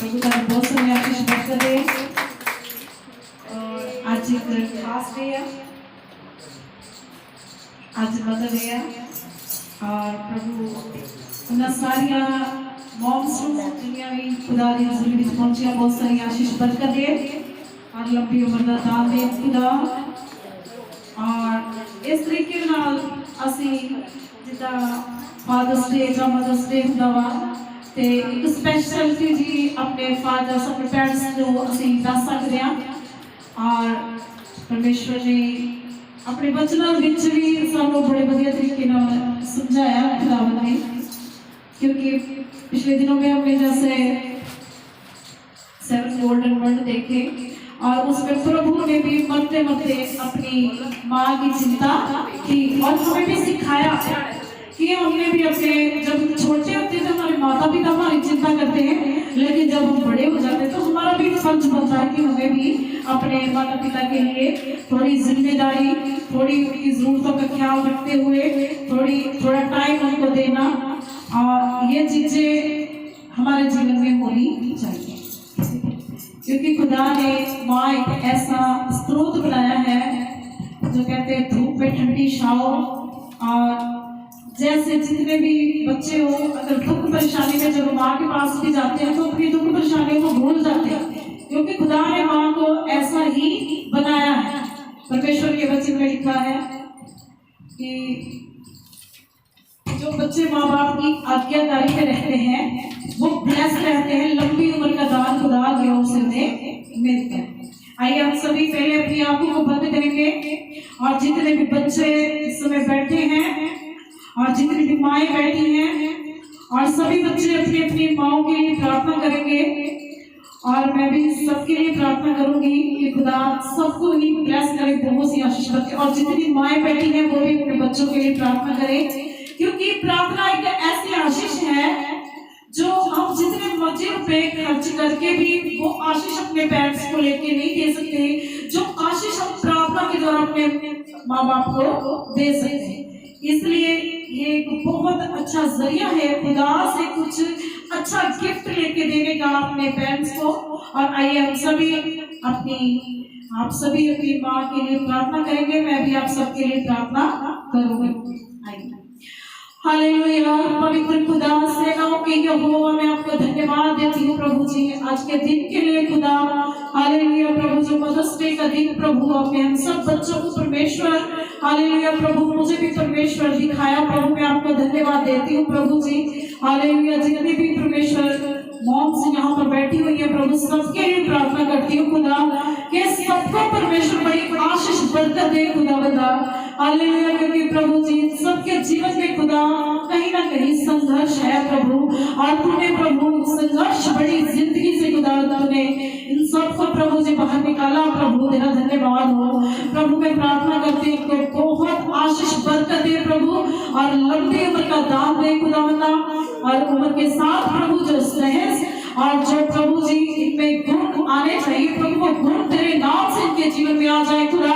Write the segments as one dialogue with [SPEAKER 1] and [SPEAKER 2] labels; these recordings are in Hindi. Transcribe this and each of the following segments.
[SPEAKER 1] प्रभु का बहुत सारे आशीष बरकत दे। और आज एक खास डे है, आज मदर डे है और प्रभु उन्हें सारिया मॉम्स दुनिया में खुदा दी हज़ूरी विच पहुंचिया बहुत सारी आशीष बरकत दे और लंबी उम्र का दान दे खुदा। और इस तरीके नाल असी जिदा फादर्स डे या मदर्स डे हुंदा वा ते एक स्पेशलिटी जी अपने फादर्स अपने पेरेंट्स को असी दस सकते हैं। और परमेश्वर ने अपने बचनों विच भी सानू बड़े बढ़िया तरीके नाल समझाया खुदावंद ने, क्योंकि पिछले दिनों में हमने जैसे 7 गोल्डन वर्ड देखे और उसमें प्रभु ने भी मरते मरते अपनी माँ की चिंता की और हमें भी सिखाया कि हमने भी अपने जब छोटे होते थे हमारे माता पिता हमारी चिंता करते हैं, लेकिन जब हम बड़े हो जाते हैं तो हमारा भी फर्ज बनता है कि हमें भी अपने माता पिता के लिए थोड़ी जिम्मेदारी, थोड़ी उनकी जरूरतों का ख्याल रखते हुए थोड़ा टाइम उनको देना, और ये चीजें हमारे जीवन में होनी चाहिए। क्योंकि खुदा ने माँ एक ऐसा स्रोत बनाया है जो कहते हैं धूप में ठंडी छाओ। और जैसे जितने भी बच्चे हो अगर दुख परेशानी में जब माँ के पास भी जाते हैं तो अपनी दुख परेशानियों को भूल जाते हैं, क्योंकि खुदा ने माँ को ऐसा ही बनाया है। परमेश्वर के वचन में लिखा है कि जो बच्चे माँ बाप की आज्ञाकारी में रहते हैं वो ब्लेस्ड रहते हैं, लंबी उम्र का दान खुदा की ओर से उन्हें मिलता है। आइए हम सभी पहले अपनी आंखों को बंद करेंगे और जितने भी बच्चे इस समय बैठे हैं और जितनी भी माएँ बैठी हैं और सभी बच्चे अपनी अपनी माओं के लिए प्रार्थना करेंगे। और मैं भी सबके लिए प्रार्थना करूंगी कि खुदा सबको ही ब्लेस करे, बहुत सी आशीष बरके। और जितनी माएँ बैठी हैं वो भी अपने बच्चों के लिए प्रार्थना करें, क्योंकि प्रार्थना एक ऐसी आशीष है जो हम जितने मर्जी रुपए खर्च करके भी वो आशीष अपने पेरेंट्स को लेके नहीं दे सकते, जो आशीष हम प्रार्थना के द्वारा अपने माँ बाप को दे सकते हैं। इसलिए ये एक बहुत अच्छा जरिया है खुदा से कुछ अच्छा गिफ्ट लेके देने का अपने पेरेंट्स को। और आइए हम सभी आप सभी अपनी माँ के लिए प्रार्थना करेंगे, मैं भी आप सबके लिए प्रार्थना करूंगी। आइए। हालेलुया। पवित्र खुदा सेनाओं के यहोवा मैं आपको धन्यवाद देती हूँ प्रभु जी आज के दिन के लिए खुदा। हालेलुया प्रभु, जो मदर्स डे का दिन प्रभु आपने हम सब बच्चों को परमेश्वर हालेलुया प्रभु मुझे भी परमेश्वर दिखाया प्रभु, मैं आपको धन्यवाद देती हूँ प्रभु जी। हालेलुया जितने भी परमेश्वर मॉम्स यहाँ पर बैठी हुई है प्रभु सबके लिए प्रार्थना करती हूँ खुदा कि सबको परमेश्वर बड़ी आशीष बरकत दे खुदा बता। हालेलुया, क्योंकि प्रभु जी सबके जीवन में खुदा कहीं ना कहीं संघर्ष है प्रभु, और तूने प्रभु संघर्ष बड़ी जिंदगी से खुदा तूने इन सबको प्रभु जी बाहर निकाला प्रभु, तेरा धन्यवाद हो प्रभु। मैं प्रार्थना करती हूँ कि बहुत आशीष बरकत दे प्रभु और लंबी उम्र का दान दे खुदा बता। और उम्र के साथ प्रभु जो सहज और जो प्रभु जी इनमें गुण आने चाहिए प्रभु वो गुण तेरे नाम से इनके जीवन में आ जाए खुदा।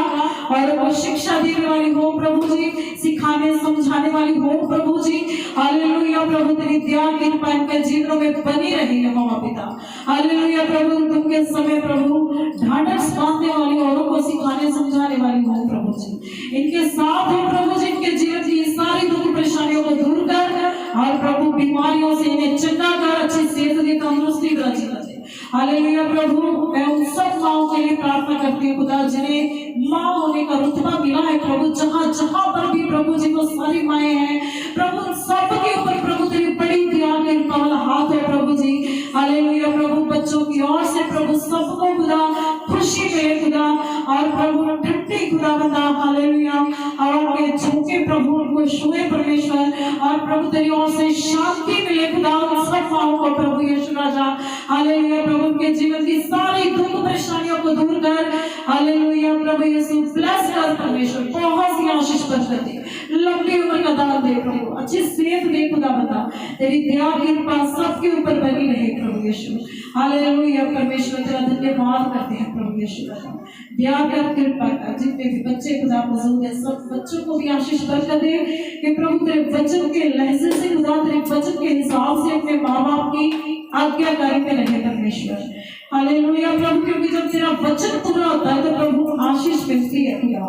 [SPEAKER 1] और वो शिक्षा देने वाली हो प्रभु जी, सिखाने समझाने वाली हो प्रभु जी। हालेलुया प्रभु, तेरी दया कृपा इनके जीवनों में बनी रही है मामा पिता। हालेलुया प्रभु, तुमके समय प्रभु ढांढस बांधने वाली औरों को सिखाने समझाने वाली हो प्रभु जी। इनके साथ हो प्रभु जी, इनके जीवन की सारी दुख परेशानियों को दूर कर और प्रभु बीमारियों से इन्हें चंगा कर, अच्छी सेहत दे, तंदुरुस्ती कर जीवन दे। हालेलुया प्रभु, मैं उन सब माओं के लिए प्रार्थना करती हूँ खुदा जिन्हें माँ होने का रुतबा मिला है प्रभु, जहाँ जहाँ पर भी प्रभु जी वो सारी माएँ हैं प्रभु, सबके ऊपर प्रभु तेरी बड़ी दया कृपा वाला हाथ है प्रभु जी। हालेलुया प्रभु, बच्चों की ओर से प्रभु सबको खुदा खुशी मिले खुदा, और प्रभु ठंडी खुदा बता। हालेलुया, हवा के झोंके प्रभु उनको छुए परमेश्वर, और प्रभु तेरी ओर से शांति मिले खुदा सब माओं को प्रभु यीशु राजा। हालेलुया प्रभु, उनके जीवन की सारी दुख परेशानियों को दूर कर। हालेलुया प्रभु यीशु ब्लेस कर परमेश्वर, बहुत सी आशीष बरकत दे, लंबी उम्र का दान दे प्रभु, अच्छी सेहत दे खुदा बता। तेरी दया कृपा सबके ऊपर बनी रहे प्रभु यीशु। हालेलुया परमेश्वर, तेरा धन्यवाद करते हैं प्रभु यीशु राजा। दया कर कृपा कर, जितने भी बच्चे खुदा मौजूद है सब बच्चों को भी आशीष बरकत दे कि प्रभु तेरे वचन के लहजे से खुदा तेरे वचन के हिसाब से अपने माँ बाप की आज्ञाकारी में रहे परमेश्वर। परमेश्वर। हालेलुया प्रभु, क्योंकि जब तेरा वचन पूरा होता है तो प्रभु आशीष मिलती है खुदा,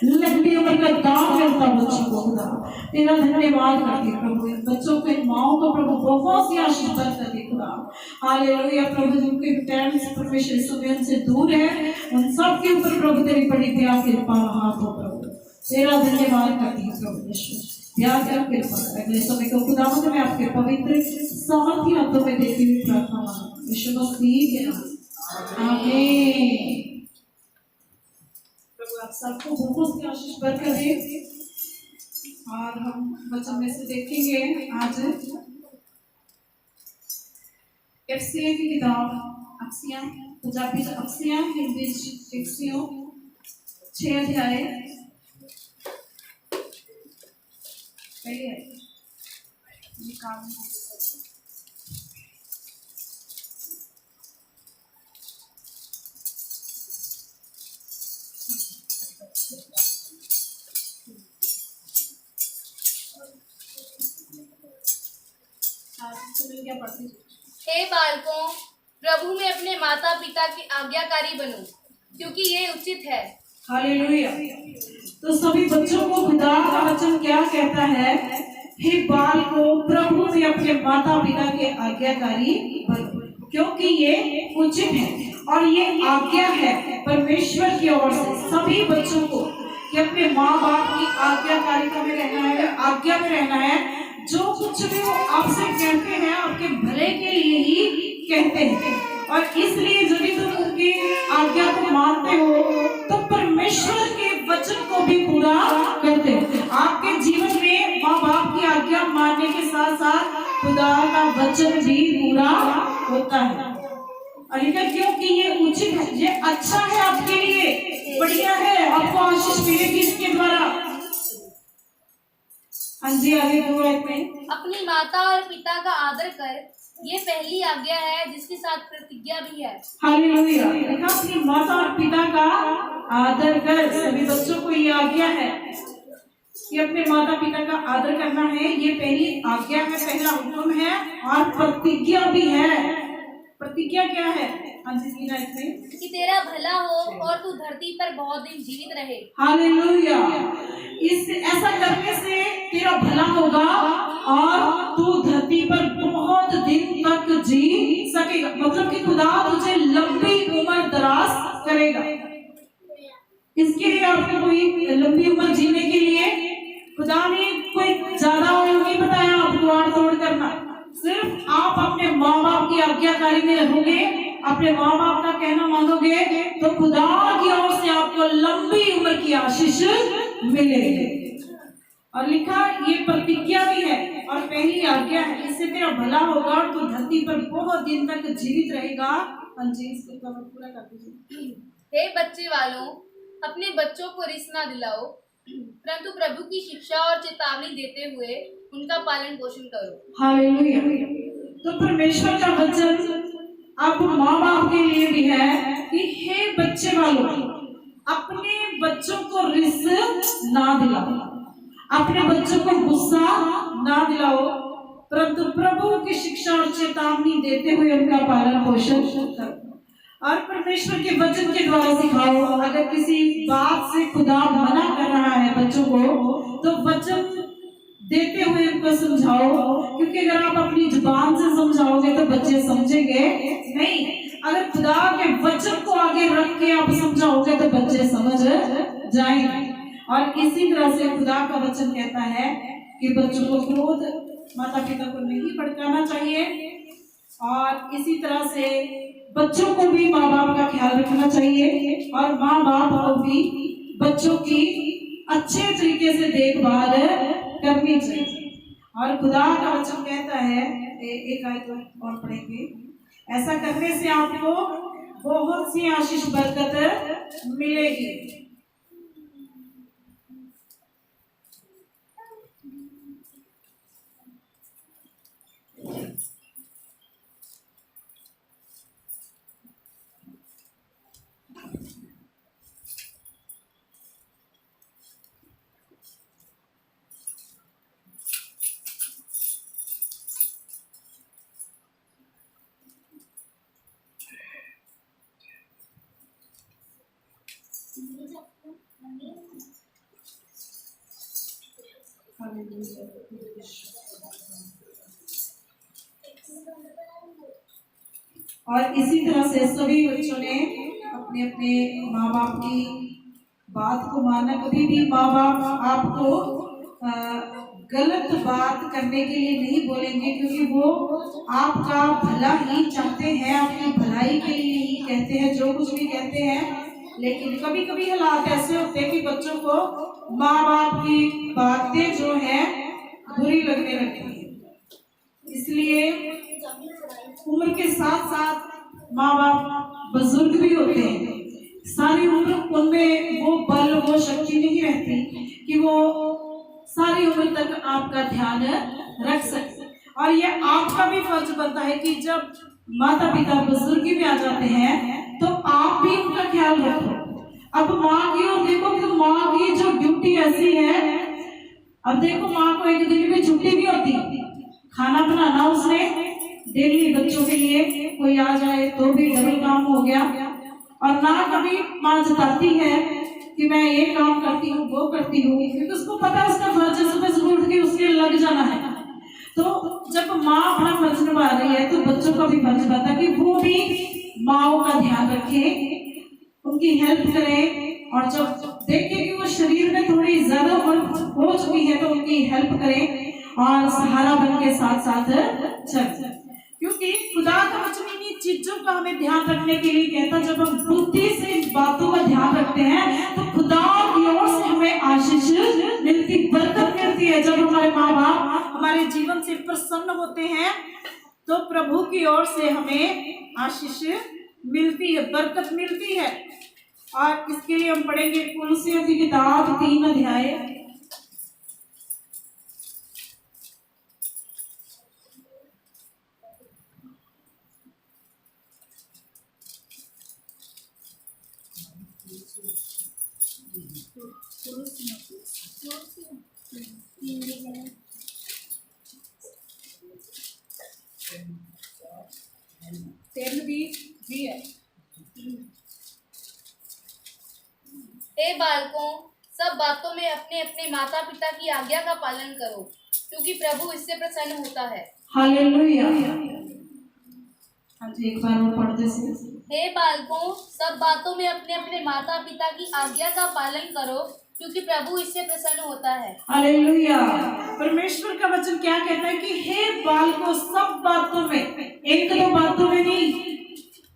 [SPEAKER 1] लंबी उम्र का दान मिलता है बच्चों को खुदा। तेरा धन्यवाद करती है प्रभु, इन बच्चों के माओ को प्रभु बहुत सी आशीष बरकत दे खुदा। हालेलुया प्रभु, जिनके पेरेंट्स परमेश्वर सुबह से दूर है उन सब के ऊपर प्रभु तेरी बड़ी दया कृपा हाथ हो प्रभु। तेरा धन्यवाद करती है प्रभु यीशु, प्यार कर कृपा। अगले समय को खुदावंद में आपके पवित्र सामर्थ्य हाथों में देती हुई प्रार्थना मांगती हूं यीशु मसीह के नाम, आमीन। प्रभु आप सबको बहुत सी आशीष बरकत दे। और हम वचन में से देखेंगे आज एफसीए की किताब, अफसियां पंजाबी अफसियां, हिंदी एफसीओ 6 अध्याय क्या पढ़ती।
[SPEAKER 2] हे बालकों, प्रभु में अपने माता पिता की आज्ञाकारी बनो, क्योंकि ये उचित है।
[SPEAKER 1] हालेलुया। तो सभी बच्चों को खुदा का वचन क्या कहता है? हे बालकों, प्रभु में अपने माता पिता के आज्ञाकारी बनो, क्योंकि ये उचित है और ये आज्ञा है परमेश्वर की ओर से सभी बच्चों को कि अपने माँ बाप की आज्ञाकारिता में रहना है, आज्ञा में रहना है। जो कुछ भी वो आपसे कहते हैं आपके भले के लिए ही कहते हैं, और इसलिए जब तुम उनकी आज्ञा को मानते हो तो परमेश्वर के वचन को भी पूरा करते हो। आपके जीवन में माँ बाप की आज्ञा मानने के साथ साथ खुदा का वचन भी पूरा होता है। अलिका क्योंकि ये उचित है, ये अच्छा है, आपके लिए बढ़िया है, आपको आशीष मिलेगी इसके द्वारा। हाँ जी, आगे में
[SPEAKER 2] अपनी माता और पिता का आदर कर, ये पहली आज्ञा है जिसके साथ प्रतिज्ञा भी है।
[SPEAKER 1] हालेलुया। देखा, अपनी माता और पिता का आदर कर, सभी बच्चों को ये आज्ञा है कि अपने माता पिता का आदर करना है। ये पहली आज्ञा है, पहला हुक्म है और प्रतिज्ञा भी है। प्रतिज्ञा क्या है?
[SPEAKER 2] कि तेरा भला हो और तू धरती पर बहुत दिन जीवित रहे।
[SPEAKER 1] हालेलुया। इस ऐसा करने से तेरा भला होगा और तू धरती पर बहुत दिन तक जी सकेगा। मतलब कि खुदा तुझे लंबी उम्र दराज करेगा। इसके लिए आपको कोई लंबी उम्र जीने के लिए खुदा ने कोई ज्यादा उम्र नहीं बताया आपको आड़ तोड़ करना। सिर्फ आप अपने माँ बाप की आज्ञाकारी में रहोगे, अपने माँ बाप का कहना मानोगे तो खुदा की ओर से आपको लंबी उम्र की आशीष मिलेगी। और लिखा ये प्रतिज्ञा भी है और पहली आज्ञा है, इससे तेरा भला होगा और तू धरती पर बहुत दिन तक जीवित रहेगा। हाँ जी, इसको पूरा कर दीजिए।
[SPEAKER 2] हे बच्चे वालों, अपने बच्चों को रिस ना दिलाओ, परंतु प्रभु की शिक्षा और चेतावनी देते हुए उनका पालन पोषण करो।
[SPEAKER 1] हालेलुया। तो परमेश्वर का वचन आप माँ बाप के लिए भी है कि हे बच्चे वालों, अपने बच्चों को रिस ना दिलाओ, अपने बच्चों को गुस्सा ना दिलाओ, परंतु प्रभु की शिक्षा और चेतावनी देते हुए उनका पालन पोषण करो और परमेश्वर के वचन के द्वारा सिखाओ। अगर किसी बात से खुदा मना कर रहा है बच्चों को तो वचन देते हुए उनको समझाओ, क्योंकि अगर आप अपनी जुबान से समझाओगे तो बच्चे समझेंगे नहीं। अगर खुदा के वचन को आगे रख के आप समझाओगे तो बच्चे समझ जाएंगे। और इसी तरह से खुदा का वचन कहता है कि बच्चों को क्रोध माता पिता को नहीं भड़काना चाहिए, और इसी तरह से बच्चों को भी माँ बाप का ख्याल रखना चाहिए और माँ बाप को भी बच्चों की अच्छे तरीके से देखभाल करनी चाहिए। और खुदा का वचन कहता है, एक आयत और पढ़ेंगे, ऐसा करने से आपको बहुत सी आशीष बरकत मिलेगी। और इसी तरह से सभी बच्चों ने अपने अपने माँ बाप की बात को माना। कभी भी माँ बाप आपको गलत बात करने के लिए नहीं बोलेंगे, क्योंकि वो आपका भला ही चाहते हैं, आपकी भलाई के लिए ही कहते हैं जो कुछ भी कहते हैं। लेकिन कभी कभी हालात ऐसे होते हैं कि बच्चों को माँ बाप की बातें जो है बुरी लगने लगती है। इसलिए उम्र के साथ साथ माँ बाप बुजुर्ग भी होते हैं। सारी उम्र उनमें वो बल वो शक्ति नहीं रहती कि वो सारी उम्र तक आपका ध्यान रख सकते। और ये आपका भी फर्ज बनता है कि जब माता पिता बुजुर्गी में आ जाते हैं तो आप भी उनका ख्याल रखो। अब माँ की ओर देखो तो माँ की जो ड्यूटी ऐसी है, अब देखो माँ को एक दिन में छुट्टी भी होती, खाना बनाना उसने डेली बच्चों के लिए, कोई आ जाए तो भी डबल काम हो गया। और ना कभी माँ जताती है कि मैं ये काम करती हूँ वो करती हूँ, क्योंकि उसको पता है उसका फर्ज है सुबह सुबह उठ के उसके लग जाना है। तो जब माँ अपना फर्ज निभा रही है तो बच्चों का भी फर्ज बनता है कि वो भी माँओं का ध्यान रखे, उनकी हेल्प करें। और जब देखें कि वो शरीर में थोड़ी ज्यादा उम्र हो चुकी है तो उनकी हेल्प करें और सहारा बन के साथ साथ चल। क्योंकि खुदा का वचन इन्हीं चीजों का हमें ध्यान रखने के लिए कहता है। जब हम बुद्धि से इन बातों का ध्यान रखते हैं तो खुदा की ओर से हमें आशीष मिलती, बरकत मिलती है। जब हमारे माँ बाप हमारे जीवन से प्रसन्न होते हैं तो प्रभु की ओर से हमें आशीष मिलती है, बरकत मिलती है। और इसके लिए हम पढ़ेंगे कुलुस्सियों की किताब 3 अध्याय।
[SPEAKER 2] हे बालकों, सब बातों में अपने अपने माता पिता की आज्ञा का पालन करो, क्योंकि प्रभु इससे प्रसन्न होता है।
[SPEAKER 1] हालेलुया। हाँ जी, एक बार वो पढ़ते से।
[SPEAKER 2] हे बालकों, सब बातों में अपने अपने माता पिता की आज्ञा का पालन करो, क्योंकि प्रभु इससे प्रसन्न होता है।
[SPEAKER 1] हालेलुया। परमेश्वर का वचन क्या कहता है कि हे बालकों, सब बातों में, एक दो बातों में नहीं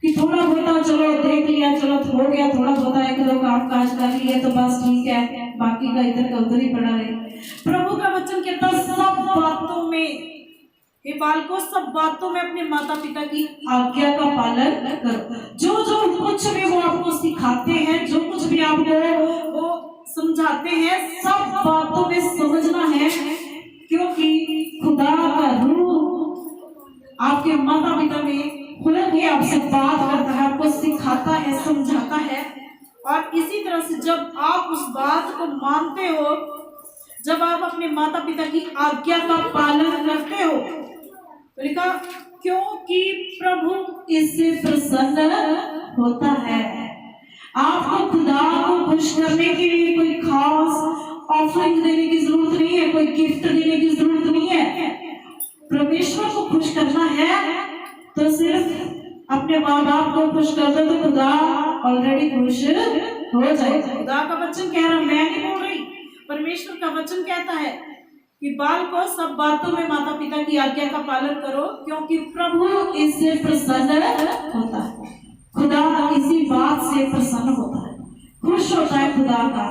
[SPEAKER 1] कि थोड़ा बहुत चलो देख लिया, चलो हो गया, थोड़ा बहुत एक दो काम काज कर लिए तो बस ठीक है, बाकी का इधर का उधर ही पड़ा रहे। प्रभु का वचन कहता है सब बातों में, हे बालकों, सब बातों में अपने माता पिता की आज्ञा का पालन करो। जो जो कुछ भी वो आपको सिखाते हैं, जो कुछ भी आपको वो समझाते हैं, सब बातों में समझना है, क्योंकि खुदा का रूह आपके माता पिता में खुल के आपसे बात करता है, आपको सिखाता है, समझाता है। और इसी तरह से जब आप उस बात को मानते हो, जब आप अपने माता पिता की आज्ञा का पालन करते हो, तो लिखा क्योंकि प्रभु इससे प्रसन्न होता है। आपको खुदा को खुश करने के लिए कोई खास ऑफरिंग देने की जरूरत नहीं है, कोई गिफ्ट देने की जरूरत नहीं है। परमेश्वर को खुश करना है तो सिर्फ अपने माँ बाप को खुश कर दो तो खुदा ऑलरेडी खुश हो जाएगा। खुदा का वचन कह रहा, मैं नहीं बोल रही, परमेश्वर का वचन कहता है कि बाल को सब बातों में माता पिता की आज्ञा का पालन करो, क्योंकि प्रभु इससे प्रसन्न होता है। खुदा इसी बात से प्रसन्न होता है, खुश होता है खुदा का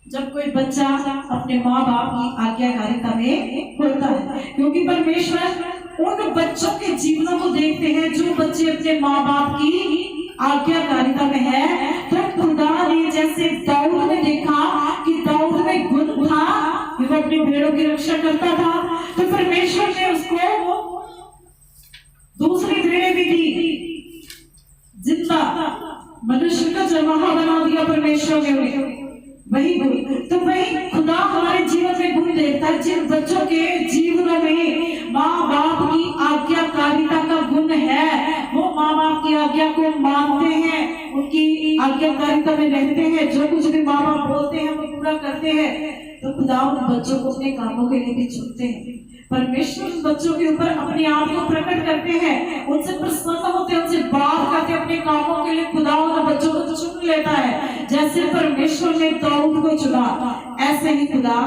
[SPEAKER 1] जब कोई बच्चा अपने माँ बाप की आज्ञाकारिता में होता है, क्योंकि परमेश्वर उन बच्चों के जीवनों को देखते हैं जो बच्चे अपने माँ बाप की आज्ञाकारिता में है। तो खुदा ने जैसे दाऊद ने देखा कि दाऊद में गुण था कि वो अपनी भेड़ों की रक्षा करता था, तो परमेश्वर ने उसको दूसरी भेड़ें भी दी, जिंदा मनुष्य का जवाहा बना दिया परमेश्वर ने। वही तो वही खुदा हमारे जीवन में गुण देखता है। जिन बच्चों के जीवनों में माँ बाप की आज्ञाकारिता का गुण है, वो माँ बाप की आज्ञा को मानते हैं, उनकी आज्ञाकारिता में रहते हैं, जो कुछ भी माँ बाप बोलते हैं वो पूरा करते हैं। तो खुदा उन बच्चों को अपने कामों के लिए भी चुनते हैं। परमेश्वर उन बच्चों के ऊपर अपने आप को प्रकट करते हैं, उनसे प्रसन्न होते हैं, उनसे बात करते हैं अपने कामों के लिए। खुदा उन बच्चों को चुन लेता है। जैसे परमेश्वर ने दाऊद को चुना, ऐसे ही खुदा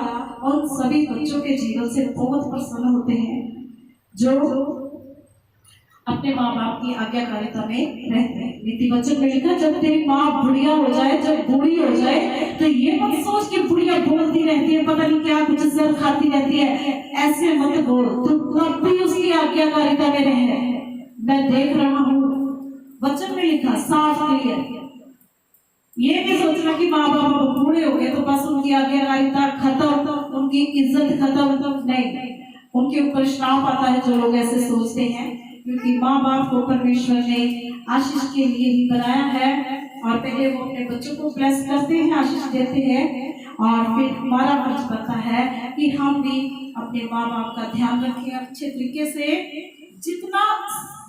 [SPEAKER 1] उन सभी बच्चों के जीवन से बहुत प्रसन्न होते हैं जो अपने माँ बाप की आज्ञाकारिता में रहते हैं। नीति वचन में लिखा, जब तेरी माँ बुढ़िया हो जाए, जब बूढ़ी हो जाए, तो ये मत सोच कि बुढ़िया बोलती रहती है, पता नहीं क्या कुछ जहर खाती रहती है, ऐसे मत बोल, तू कब भी उसकी आज्ञाकारिता में रहे। मैं देख रहा हूँ, वचन में लिखा साफ क्लियर। ये नहीं सोचना कि माँ बाप बूढ़े हो गए तो बस उनकी आज्ञाकारिता खत्म, उनकी इज्जत खत्म, नहीं, उनके ऊपर श्राप आता है जो लोग ऐसे सोचते हैं। क्योंकि माँ बाप को परमेश्वर ने आशीष के लिए ही बनाया है, और पहले वो अपने बच्चों को ब्लेस करते हैं, आशीष देते हैं, और फिर हमारा फर्ज बनता है कि हम भी अपने माँ बाप का ध्यान रखें अच्छे तरीके से। जितना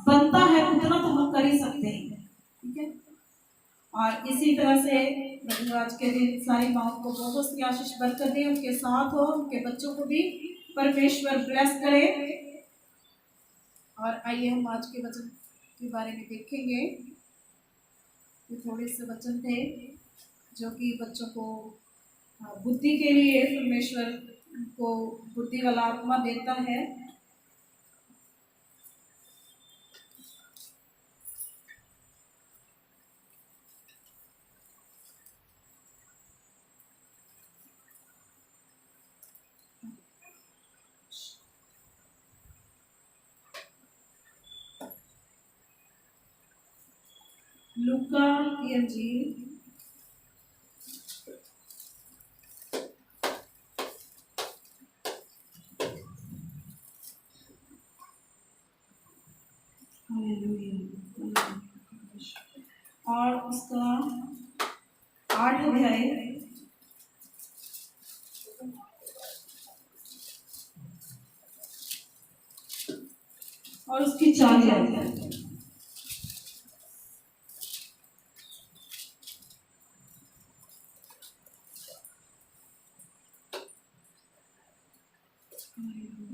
[SPEAKER 1] बनता है उतना तो हम कर ही सकते हैं, ठीक है। और इसी तरह से प्रभु आज के दिन सारी माओं को बहुत सी आशीष बरकत दे, उनके साथ हो, उनके बच्चों को भी परमेश्वर ब्लेस करे। और आइए हम आज के वचन के बारे में देखेंगे। ये थोड़े से वचन थे जो कि बच्चों को बुद्धि के लिए परमेश्वर को बुद्धि वाला आत्मा देता है। लूका की इंजील और उसका 8 अध्याय और उसकी 4 अध्याय।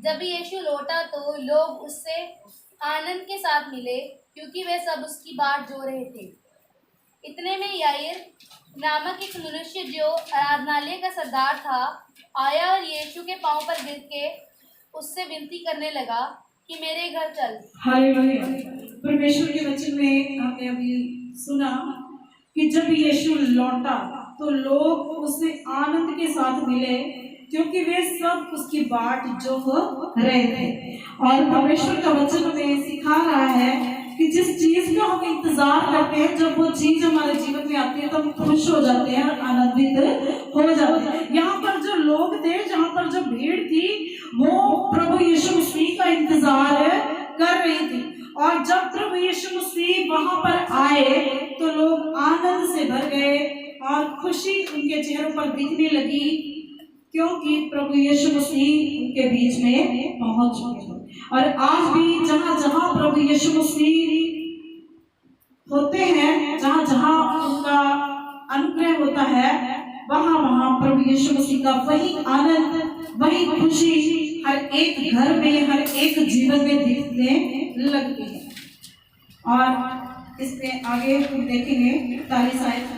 [SPEAKER 2] जब यीशु लौटा तो लोग उससे आनंद के साथ मिले, क्योंकि वे सब उसकी बाट जो रहे थे। इतने में याईर नामक एक मनुष्य जो आराधनालय का सरदार था आया और यीशु के पांव पर गिर के उससे विनती करने लगा कि मेरे घर चल।
[SPEAKER 1] हालेलुया। परमेश्वर के वचन में हमने अभी सुना कि जब यीशु लौटा तो लोग उससे आनंद के साथ मिले, क्योंकि वे सब उसकी बाट जो रहे थे। और परमेश्वर का वचन हमें सिखा रहा है कि जिस चीज का हम इंतजार करते हैं, जब वो चीज हमारे जीवन में आती है तो हम खुश हो जाते हैं और आनंदित हो जाते हैं। यहाँ पर जो लोग थे, जहाँ पर जो भीड़ थी, वो प्रभु यीशु मसीह का इंतजार कर रही थी। और जब प्रभु यीशु मसीह वहां पर आए तो लोग आनंद से भर गए और खुशी उनके चेहरों पर दिखने लगी, क्योंकि प्रभु यीशु मसीह उनके बीच में पहुंच चुके। और आज भी जहां जहां प्रभु यीशु मसीह होते हैं, जहां जहां उनका अनुग्रह होता है, वहां वहां प्रभु यीशु मसीह का वही आनंद, वही खुशी हर एक घर में, हर एक जीवन में दिखने लगती है। और इसमें आगे हम देखेंगे 41 आयत।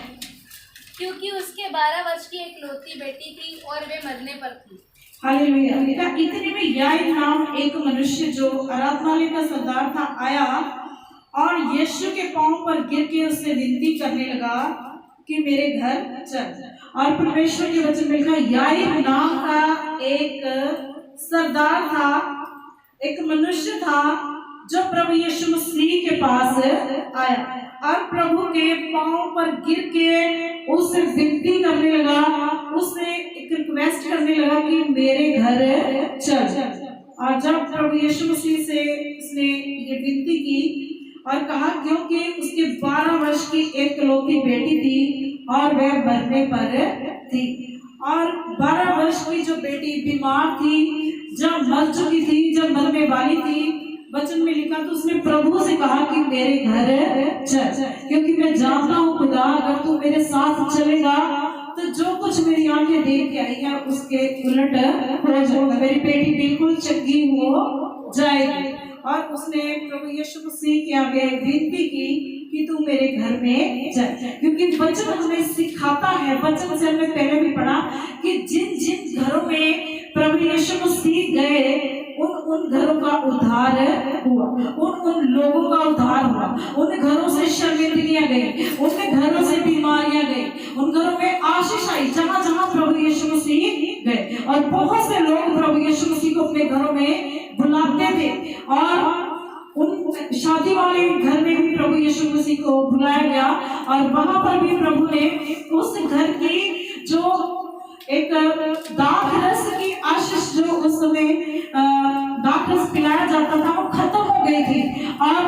[SPEAKER 2] क्योंकि उसके 12 वर्ष की इकलौती बेटी थी और वे मरने पर थी।
[SPEAKER 1] हालेलुया। इतने में याईर नाम एक मनुष्य जो आराधनालय का सरदार था आया और यीशु के पांव पर गिर के उससे विनती करने लगा कि मेरे घर चल। और परमेश्वर के वचन में लिखा, याईर नाम का एक सरदार था, एक मनुष्य था जो प्रभु यीशु मसीह के पास आया और प्रभु के पांव पर गिर के उससे विनती करने लगा, उससे एक रिक्वेस्ट करने लगा कि मेरे घर चल। और जब प्रभु यीशु मसीह से उसने ये विनती की और कहा, क्योंकि उसके 12 वर्ष की एक इकलौती बेटी थी और वह मरने पर थी। और 12 वर्ष की जो बेटी बीमार थी, जब मर चुकी थी, जब मरने वाली थी, वचन में लिखा तो उसने प्रभु से कहा कि मेरे घर चल, क्योंकि मैं जानता हूँ खुदा, अगर तू मेरे साथ चलेगा तो तो जो कुछ मेरी आंखें देख के आई है उसके उलट हो जाएगा, मेरी बेटी बिल्कुल चंगी हो जाएगी। और उसने प्रभु यीशु मसीह के आगे विनती की कि तू मेरे घर में जाए, क्योंकि वचन हमें सिखाता है, वचन से हमने पहले भी पढ़ा कि जिन जिन घरों में प्रभु यीशु मसीह गए उन घरों का उद्धार हुआ, उन लोगों का उद्धार हुआ, उन घरों से शर्मिंदगियां गई, उन घरों से बीमारियां गई, उन घरों में आशीष आई जहां जहां प्रभु यीशु मसीह गए। और बहुत से लोग प्रभु यीशु मसीह को अपने घरों में बुलाते थे, और उन शादी वाले घर में भी प्रभु यीशु मसीह को बुलाया गया, और वहां पर भी प्रभु ने उस घर की जो एक दाखरस की आशीष जो उस समय दाखरस पिलाया जाता था वो खत्म हो गई थी। और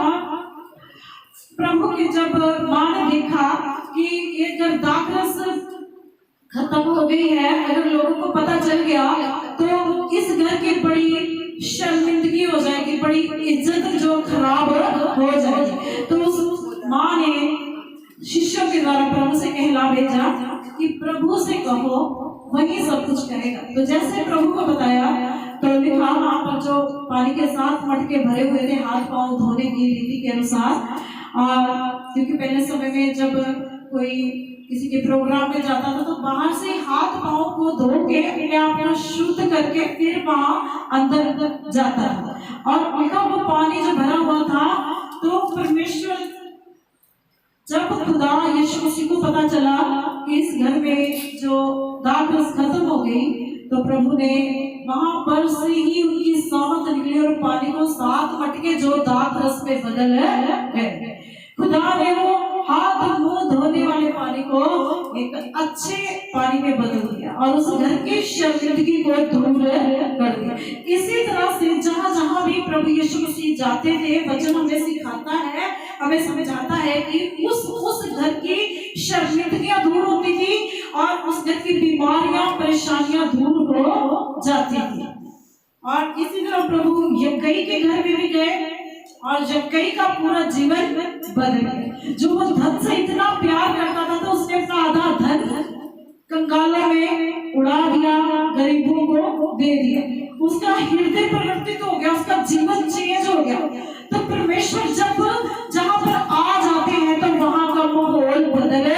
[SPEAKER 1] प्रभु की जब माँ ने देखा कि ये घर दाखरस खत्म हो गई है, अगर लोगों को पता चल गया तो इस घर की बड़ी शर्मिंदगी हो जाएगी, बड़ी इज्जत जो खराब हो जाएगी। तो उस माँ ने शिष्यों के द्वारा प्रभु से कहला भेजा कि प्रभु से कहो, वही सब कुछ करेगा। तो जैसे प्रभु को बताया तो लिखा वहां पर जो पानी के 7 मटके भरे हुए थे हाथ पांव धोने की रीति के अनुसार। और क्योंकि पहले समय में जब कोई किसी के प्रोग्राम में जाता था तो बाहर से हाथ पांव को धो के अपने आप को शुद्ध करके फिर वहां अंदर जाता था। और उनका वो पानी जो भरा हुआ था, तो परमेश्वर जब खुदा यीशु मसीह को पता चला कि इस घर में जो दाखरस खत्म हो गई, तो प्रभु ने वहां पर से ही उनकी सामत निकली और पानी को 7 मटके जो दाखरस में बदल गए। खुदा ने वो हाथ मुंह धोने वाले पानी को एक अच्छे पानी में बदल दिया और उस घर की शर्मिंदगी को दूर कर दिया। इसी तरह से जहां जहां भी प्रभु यीशु मसीह जाते थे, वचन हमें सिखाता है, हमें समझाता है कि उस घर की शर्मिंदगियां दूर होती थी और उस घर की बीमारियां परेशानियां दूर हो जाती थी। और इसी तरह प्रभु यक्कई के घर में भी गए और यक्कई का पूरा जीवन बदल गया। जो वो धन से इतना प्यार करता था तो उसने अपना आधा धन कंगालों में उड़ा दिया, गरीबों को दे दिया। उसका हृदय परिवर्तित हो गया, उसका जीवन चेंज हो गया। तो परमेश्वर जब जहां पर आ जाते हैं तो वहां का माहौल बदल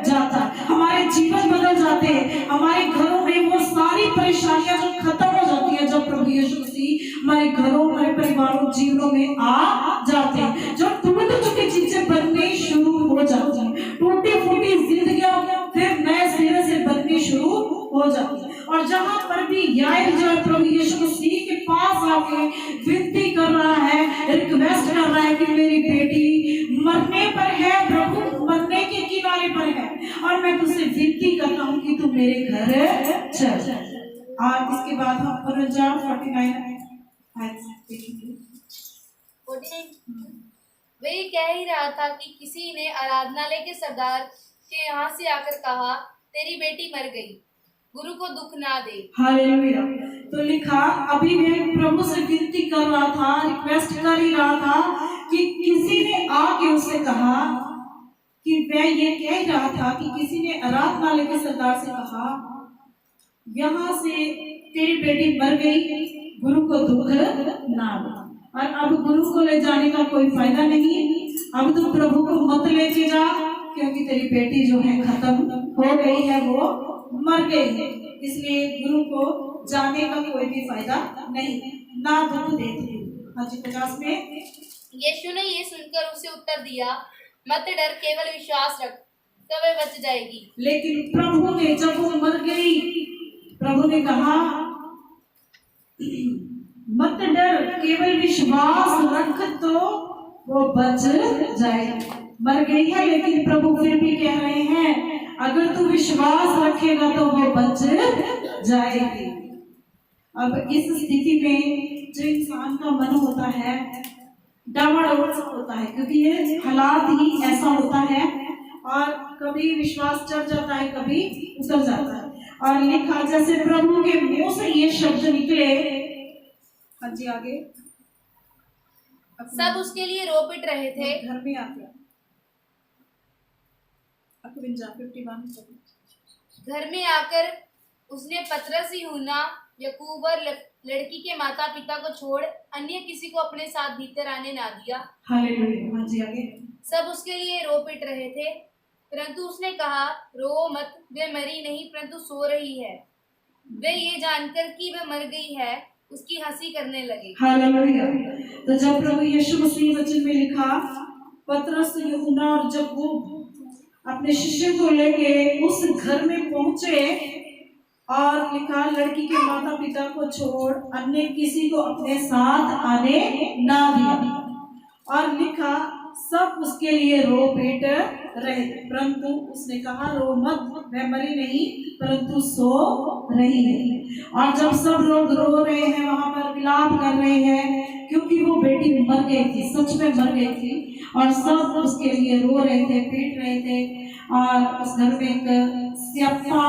[SPEAKER 1] जाता है, हमारे जीवन बदल जाते हैं, हमारे घरों में वो सारी परेशानियां जो खत्म हो जाती है जब प्रभु यीशु मसीह हमारे घरों, हमारे परिवारों, जीवनों में आ जाते हैं। जो टूट चुकी चीजें बनने शुरू हो जाती हैं, टूटी फूटी जिंदगियां फिर नए सिरे से बननी शुरू हो जाती है। और जहां पर भी याईर जो प्रभु यीशु मसीह के पास आके विनती कर रहा है, रिक्वेस्ट कर रहा है कि मेरी बेटी मरने पर है, प्रभु मरने के किनारे पर है, और मैं तुझसे विनती करता हूँ कि तू मेरे घर चल। और इसके बाद हम पुनर्जा 49 देखेंगे।
[SPEAKER 2] वही कह ही रहा था कि किसी ने आराधनालय के सरदार के यहाँ से आकर कहा, तेरी बेटी मर गई, गुरु को दुख ना दे।
[SPEAKER 1] हालेलुया। तो लिखा, अभी मैं प्रभु से विनती कर रहा था, रिक्वेस्ट कर ही रहा था कि किसी ने आके उससे कहा कि मैं ये कह ही रहा था कि किसी ने आराधनालय के सरदार से कहा, यहाँ से तेरी बेटी मर गई, गुरु को दुख ना दे। और अब गुरु को ले जाने का कोई फायदा नहीं, अब तुम प्रभु को मत लेके जा, क्योंकि तेरी बेटी जो है खत्म हो गई है, वो मर गई है, इसलिए गुरु को जाने का कोई भी फायदा नहीं, ना दुख देते। हाँ जी, 50 में
[SPEAKER 2] यीशु ने ये सुनकर उसे उत्तर दिया, मत डर, केवल विश्वास रख, तो वह बच जाएगी।
[SPEAKER 1] लेकिन प्रभु ने जब वो मर गई, प्रभु ने कहा मत डर, केवल विश्वास रख तो वो बच जाएगी। मर गई है लेकिन प्रभु फिर भी कह रहे हैं, अगर तू विश्वास रखेगा तो वो बच जाएगी। अब इस स्थिति में जो इंसान का मन होता है डावाडोल होता है, क्योंकि ये हालात ही ऐसा होता है, और कभी विश्वास चढ़ जाता है, कभी उतर जाता है। और लिखा, जैसे प्रभु के मुंह से ये शब्द निकले, हाँ जी आगे,
[SPEAKER 2] सब उसके लिए रो पिट रहे थे।
[SPEAKER 1] घर में आके 51
[SPEAKER 2] घर में आकर उसने पतरस, यूहन्ना, याकूब और लड़की के माता पिता को छोड़ अन्य किसी को अपने साथ भीतर आने ना दिया।
[SPEAKER 1] हालेलुया। हाँ जी, आगे।
[SPEAKER 2] सब उसके लिए रो पिट रहे थे, परंतु उसने कहा, रो मत, वे मरी नहीं परंतु सो रही है। वे ये जानकर कि वे मर गई है, उसकी हंसी करने लगे।
[SPEAKER 1] हालेलुया। तो जब प्रभु यीशु मसीह वचन में लिखा, पतरस, यूहन्ना और याकूब अपने शिष्य को लेके उस घर में पहुंचे और लिखा, लड़की के माता पिता को छोड़ अन्य किसी को अपने साथ आने ना दिया। और लिखा, सब उसके लिए रो पीट रहे, परंतु उसने कहा, रो मत, वह मरी नहीं परंतु सो रही है। और जब सब लोग रो रहे हैं, वहां पर विलाप कर रहे हैं, क्योंकि वो बेटी मर गई थी, सच में मर गई थी, और सब उसके लिए रो रहे थे, पीट रहे थे। और उस घर में एक स्यापा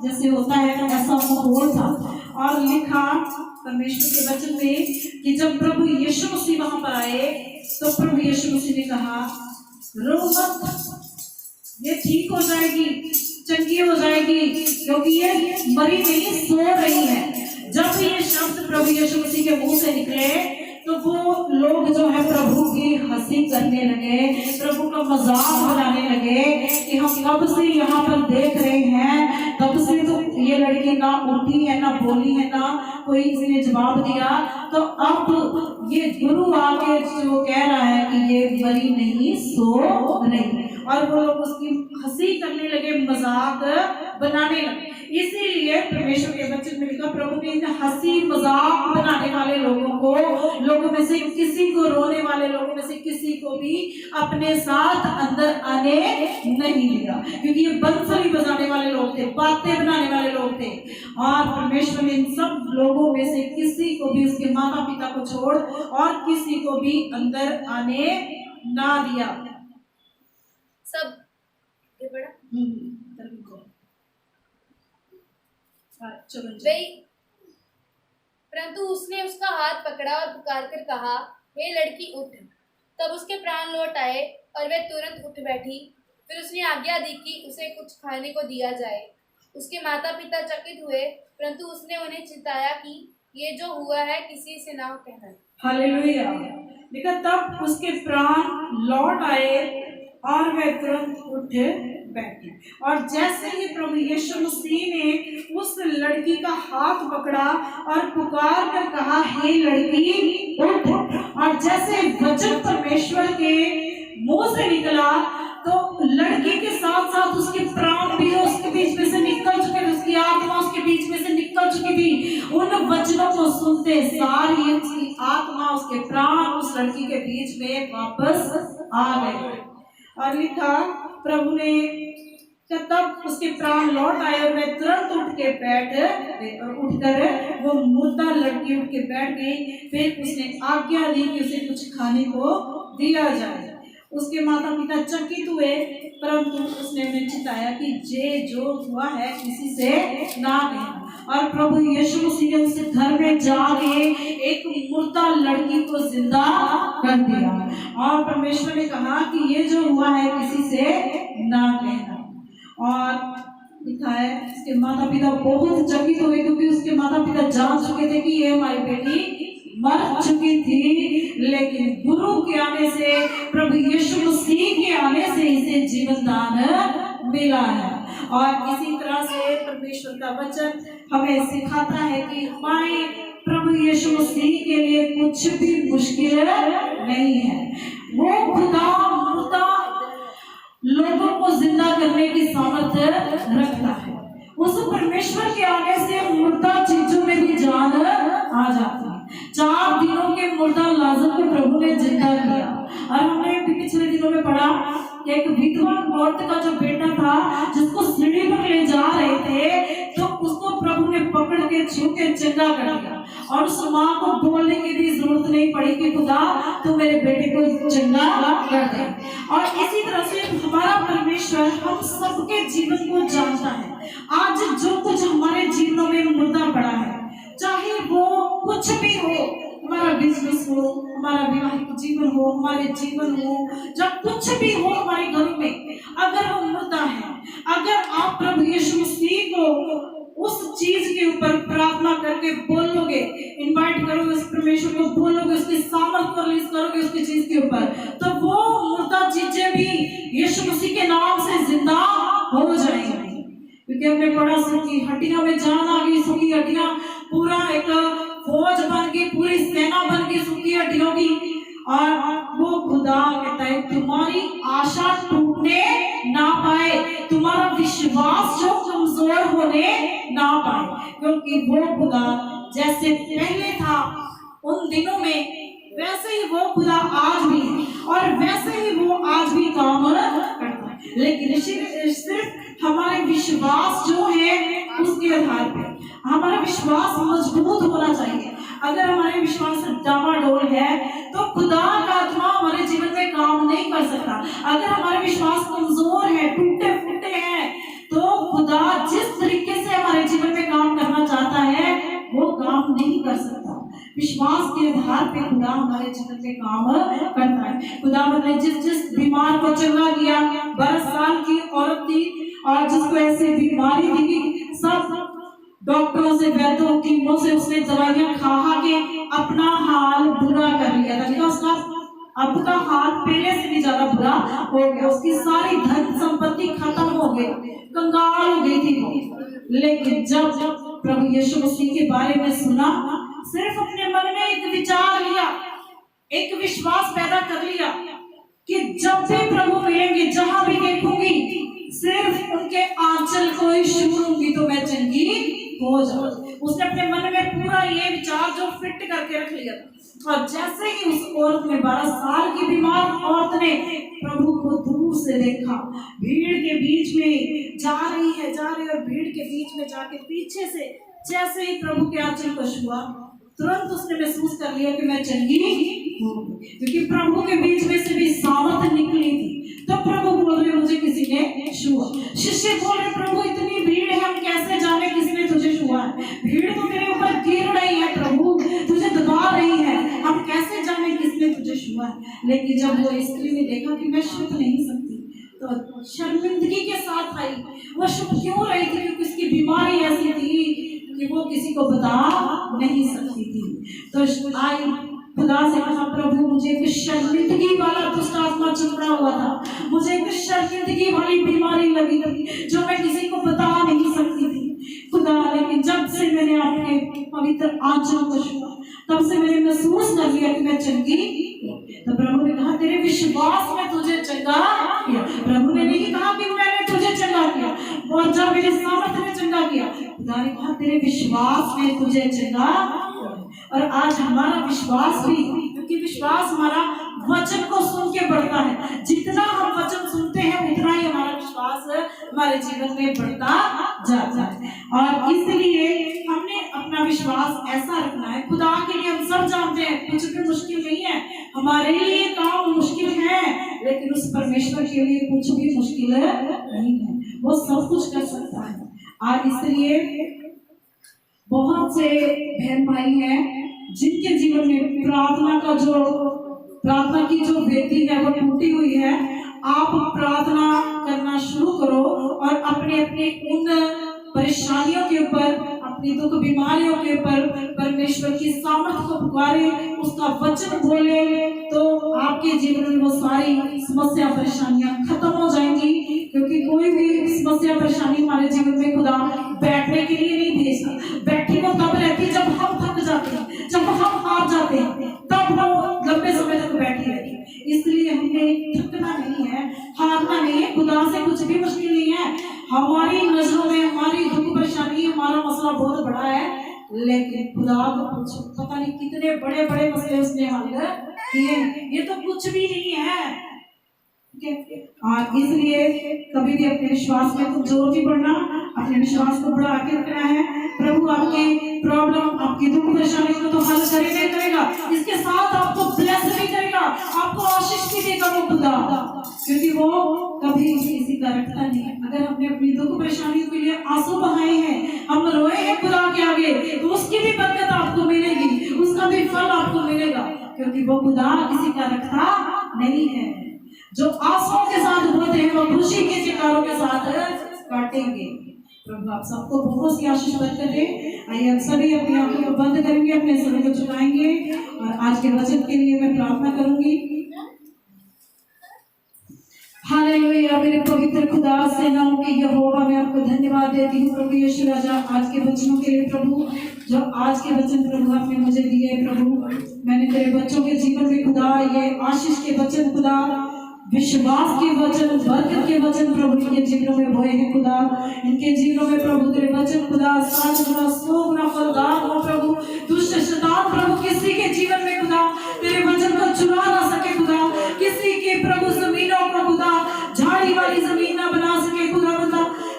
[SPEAKER 1] जैसे होता है, ऐसा माहौल था। और लिखा परमेश्वर के वचन में कि जब प्रभु यीशु मसीह वहां पर आए, तो प्रभु यीशु मसीह ने कहा, रो मत, ये ठीक हो जाएगी, चंगी हो जाएगी, क्योंकि ये मरी नहीं, सो रही है। जब ये शब्द प्रभु यीशु मसीह के मुंह से निकले, तो वो लोग जो है प्रभु की हंसी करने लगे, प्रभु का मजाक बनाने लगे कि हम कब से यहाँ पर देख रहे हैं, तब से तो ये लड़की ना उठी है, ना बोली है, ना कोई इसने जवाब दिया। तो अब ये गुरु आके जो कह रहा है कि ये मरी नहीं, सो रही। और वो लोग उसकी हंसी करने लगे, मजाक बनाने लगे। इसीलिए परमेश्वर के वचन में लिखा, प्रभु ने इन हंसी मजाक बनाने वाले लोगों में से किसी को, रोने वाले लोगों में से किसी को भी अपने साथ अंदर आने नहीं दिया, क्योंकि ये बंसुरी बजाने वाले लोग थे, बातें बनाने वाले लोग थे। और परमेश्वर ने इन सब लोगों में से किसी को भी, उसके माता पिता को छोड़ और किसी को भी अंदर आने ना दिया।
[SPEAKER 2] सब परंतु उसने उसका हाथ पकड़ा और पुकार कर कहा, हे लड़की उठ। तब उसके प्राण लौट आए और वह तुरंत उठ बैठी। फिर उसने आज्ञा दी कि उसे कुछ खाने को दिया जाए। उसके माता पिता चकित हुए, परंतु उसने उन्हें चिताया कि ये जो हुआ है किसी से ना कहना।
[SPEAKER 1] हालेलुया। देखा, तब उसके प्राण लौट आए और वह तुरंत उठ बैठी। और जैसे ही प्रभु यीशु मसीह ने उस लड़की का हाथ पकड़ा और पुकार कर कहा, हे लड़की उठ, और जैसे वचन परमेश्वर के मुंह से निकला, तो लड़की के साथ साथ उसके प्राण भी उसके बीच में से निकल चुके थे, उसकी आत्मा उसके बीच में से निकल चुकी थी। उन वचनों को सुनते सारी उसकी आत्मा, उसके प्राण उस लड़की के बीच में वापस आ गए। और लिखा, प्रभु ने तब उसके प्राण लौट आए और वह तुरंत उठ के बैठ गए, और उठकर वो मुर्दा लड़की उठ के बैठ गई। फिर उसने आज्ञा दी कि उसे कुछ खाने को दिया जाए। उसके माता पिता चकित हुए, परंतु उसने उन्हें चिताया कि जे जो हुआ है किसी से ना कहना। और प्रभु यीशु मसीह ने उस घर में जाके एक मुर्दा लड़की को जिंदा कर दिया, और परमेश्वर ने कहा कि ये जो हुआ है किसी से ना कहना। और लिखा है, उसके माता पिता बहुत चकित हुए, क्योंकि उसके माता पिता जान चुके थे कि ये हमारी बेटी मर चुकी थी, लेकिन गुरु के आने से, प्रभु यीशु मसीह के आने से इसे जीवन दान मिला है। और इसी तरह से परमेश्वर का वचन हमें सिखाता है कि हमारे प्रभु यीशु मसीह के लिए कुछ भी मुश्किल नहीं है। वो खुदा मुर्दा लोगों को जिंदा करने की सामर्थ्य रखता है। उस परमेश्वर के आने से मुर्दा चीजों में भी जान आ जाती है। 4 दिनों के मुर्दा लाजर को प्रभु ने जिंदा किया। और हमने भी पिछले दिनों में पढ़ा कि एक विधवा औरत का जो बेटा था, जिसको सीढ़ी पर ले जा रहे थे, तो उसको प्रभु ने पकड़ के छू के चंगा कर दिया। और उस माँ को बोलने की भी जरूरत नहीं पड़ी कि खुदा तू मेरे बेटे को चंगा कर दे। और इसी तरह से हमारा परमेश्वर हम सबके जीवन को जानता है। आज जो कुछ हमारे जीवनों में मुर्दा पड़ा है, चाहे वो कुछ भी हो, हमारा बिजनेस हो, हमारा विवाहिक जीवन हो, हमारे जीवन हो, जब कुछ भी हो हमारे घरों में, अगर वो मुर्दा है, अगर आप आप प्रभु यीशु मसीह को उस चीज के ऊपर प्रार्थना करके बोलोगे, इनवाइट करोगे उस परमेश्वर को, बोलोगे उसकी सामर्थ को रिलीज करोगे उसकी चीज के ऊपर, तो वो मुर्दा चीजें भी यीशु मसीह के नाम से जिंदा हो जाएंगी। क्योंकि हमने पढ़ा सुखी हड्डियों में जान आ गई, सुखी हड्डियां पूरा एक फौज बन गई, पूरी सेना बन गई सुखी हड्डियों की। और वो खुदा कहता है तुम्हारी आशा टूटने ना पाए, तुम्हारा विश्वास जो कमजोर होने ना पाए, क्योंकि वो खुदा जैसे पहले था उन दिनों में वैसे ही वो खुदा आज भी है और वैसे ही वो आज भी काम करता है। लेकिन सिर्फ हमारे विश्वास जो है उसके आधार पर हमारा विश्वास मजबूत होना चाहिए। अगर हमारे विश्वास डामाडोल है तो खुदा का आत्मा हमारे जीवन में काम नहीं कर सकता। अगर हमारे विश्वास कमजोर है, टूटे फूटे हैं, तो खुदा जिस तरीके से हमारे जीवन में काम करना चाहता है वो काम नहीं कर सकता। विश्वास के आधार पे खुदा हमारे जीवन में काम करता है। खुदा ने जिस बीमार को चंगा किया, 12 साल की औरत थी और जिसको ऐसे बीमारी थी, सब डॉक्टरों से, वैद्यों, कीमों से उसने दवाइयां खा के अपना हाल बुरा कर लिया था। लेकिन उसका अब का हाल पहले से भी ज्यादा बुरा हो गया, उसकी सारी धन संपत्ति खत्म हो गई, कंगाल हो गई थी वो। लेकिन जब प्रभु यीशु मसीह के बारे में सुना, सिर्फ अपने मन में एक विचार लिया, एक विश्वास पैदा कर लिया कि जब भी प्रभु मिलेंगे, जहां भी देखूंगी सिर्फ उनके आंचल को ही छूऊंगी तो मैं चंगी हो जाऊंगी। उसने अपने मन में पूरा ये विचार जो फिट करके रख लिया था। और जैसे ही उस औरत ने, 12 साल की बीमार औरत ने प्रभु को दूर से देखा, भीड़ के बीच में जा रही है और भीड़ के बीच में जाके पीछे से जैसे ही प्रभु के आंचल को छुआ, तुरंत उसने महसूस कर लिया कि मैं चंगी हूँ, क्योंकि प्रभु के बीच में से भी सामर्थ निकली थी। तो प्रभु बोल रहे मुझे किसी ने छुआ। शिष्य बोल रहे प्रभु इतनी भीड़ है, हम कैसे जाने किसने तुझे छुआ है, भीड़ तो तेरे ऊपर गिर रही है प्रभु, तुझे दबा रही है, हम कैसे जाने किसने तुझे छुआ है। लेकिन जब वो स्त्री ने देखा कि मैं छू नहीं सकती, तो शर्मिंदगी के साथ आई। वो छुप क्यों रही थी? क्योंकि उसकी बीमारी ऐसी थी कि वो किसी को बता नहीं सकती थी। तो आई खुदा से कहा प्रभु मुझे एक शर्मिंदगी वाला दुष्ट आत्मा चुपड़ा हुआ था, मुझे एक शर्मिंदगी वाली बीमारी लगी थी जो मैं किसी को बता नहीं सकती थी खुदा। लेकिन जब से मैंने अपने पवित्र आंचल को छुआ, तब से मैंने महसूस कर लिया कि मैं चंगी। तो प्रभु ने कहा तेरे विश्वास में तुझे चंगा किया। प्रभु ने नहीं कहा कि मैंने तुझे चंगा किया और जब मेरे सामर्थ्य ने चंगा किया, खुदा ने कहा तेरे विश्वास में तुझे चंगा। और आज हमारा विश्वास भी, क्योंकि विश्वास हमारा वचन को सुन के बढ़ता है, जितना हम वचन सुनते हैं उतना ही हमारा विश्वास हमारे जीवन में बढ़ता जाता है। और इसलिए हमने अपना विश्वास ऐसा रखना है। खुदा के लिए हम सब जानते हैं कुछ भी मुश्किल नहीं है, हमारे लिए काम मुश्किल है, लेकिन उस परमेश्वर के लिए कुछ भी मुश्किल नहीं है, वो सब कुछ कर सकता है। और इसलिए बहुत से बहन भाई हैं जिनके जीवन में प्रार्थना की जो वेदी है वो टूटी हुई है। आप प्रार्थना करना शुरू करो और अपने अपने उन परेशानियों के ऊपर, अपनी दुख बीमारियों के ऊपर परमेश्वर की सामर्थ को पुकारे, उसका वचन बोले, तो आपके जीवन में वो सारी समस्या परेशानियां खत्म हो जाएंगी। क्योंकि कोई भी समस्या परेशानी हमारे जीवन में खुदा बैठने के लिए नहीं भेजता। बैठी वो तब रहती जब हम थक जाते हैं, जब हम हार जाते हैं, तब वो लंबे समय तक बैठी रहती है। इसलिए हमें थकना नहीं है, हारना नहीं है। खुदा से कुछ भी मुश्किल नहीं है। हमारी नजरों में हमारी दुख परेशानी, हमारा मसला बहुत बड़ा है, लेकिन खुदा को पूछो, पता नहीं कितने बड़े बड़े मसले उसने हल किए, ये तो कुछ भी नहीं है। और इसलिए कभी भी अपने विश्वास में कमजोर नहीं पड़ना, अपने विश्वास को बढ़ा के रखना है। प्रभु आपके प्रॉब्लम, आपकी दुख परेशानी को तो हल करेगा, इसके साथ आपको ब्लेस भी करेगा, आपको आशीष भी देगा वो खुदा, क्योंकि वो कभी किसी का रखता नहीं है। अगर हमने अपनी दुख परेशानियों के लिए आंसू बहाए हैं, हम रोए हैं खुदा के आगे, तो उसकी भी बरकत आपको मिलेगी, उसका भी फल आपको मिलेगा, क्योंकि वो खुदा किसी का रखता नहीं है। जो आंसुओं के साथ रोते हैं वो खुशी के चिकारों के साथ काटेंगे। प्रभु आप सबको बहुत सी आशीष बरकत दे। आइए हम सभी अपनी आंखों को बंद करेंगे, अपने सर को झुकाएंगे और आज के वचन के लिए मैं प्रार्थना करूंगी। हालेलुया। मेरे पवित्र खुदा सेनाओं के यहोवा, मैं आपको धन्यवाद देती हूँ प्रभु यीशु राजा, आज के वचनों के लिए प्रभु, जो आज के वचन प्रभु आपने मुझे दिए प्रभु। मैंने तेरे बच्चों के जीवन में खुदा ये आशीष के वचन खुदा, विश्वास के वचन, बरकत के वचन प्रभु इनके जीवनों में बोए हैं खुदा। इनके जीवनों में प्रभु तेरे वचन खुदा 7 गुना 100 गुना फलदार हो प्रभु। दुष्ट शैतान प्रभु किसी के जीवन में खुदा तेरे वचन को चुरा ना सके खुदा। किसी के प्रभु जमीनों को खुदा झाड़ी वाली जमीन ना बना सके खुदा।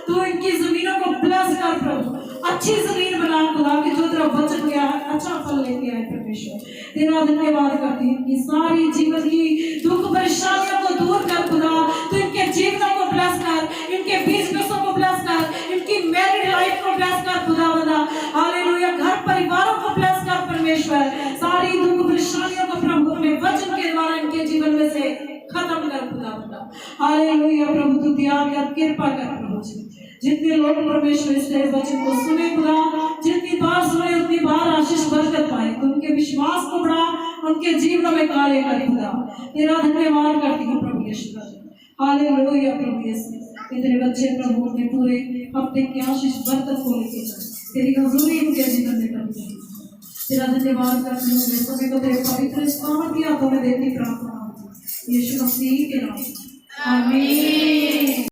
[SPEAKER 1] तू इनकी जमीनों को ब्लेस कर प्रभु, अच्छी जमीन बना खुदा कि जो तेरा वचन गया है अच्छा फल लेके आए परमेश्वर। तेरा धन्यवाद करती हूँ कि सारी जीवन की दुख परेशानियों को दूर कर खुदा। तो इनके जीवनों को ब्लेस कर, इनके बिजनेसों को ब्लेस कर, इनकी मैरिड लाइफ को ब्लेस कर खुदा। हालेलुया। घर परिवारों को ब्लेस कर परमेश्वर। सारी दुख परेशानियों को प्रभु अपने वचन के द्वारा इनके जीवन में से खत्म कर खुदा। हालेलुया। प्रभु तू दया कर, कृपा कर प्रभु जी। जितने लोग परमेश्वर इस तेरे वचन को सुने खुदा, जितनी बार सुने उतनी बार आशीष बरकत पाए। तो उनके विश्वास को बढ़ा, उनके जीवन में कार्य कर खुदा। तेरा धन्यवाद करती हूँ प्रभु यीशु। हालेलुया प्रभु यीशु। तेरे बच्चे प्रभु अपने पूरे हफ्ते की आशीष बरकत को लेके जाए, तेरी हजूरी उनके जीवन में कर। तेरा धन्यवाद करती हूँ, मैं समय को तेरे पवित्र सामर्थ्य हाथों में देती प्रार्थना यीशु मसीह के नाम। आमीन।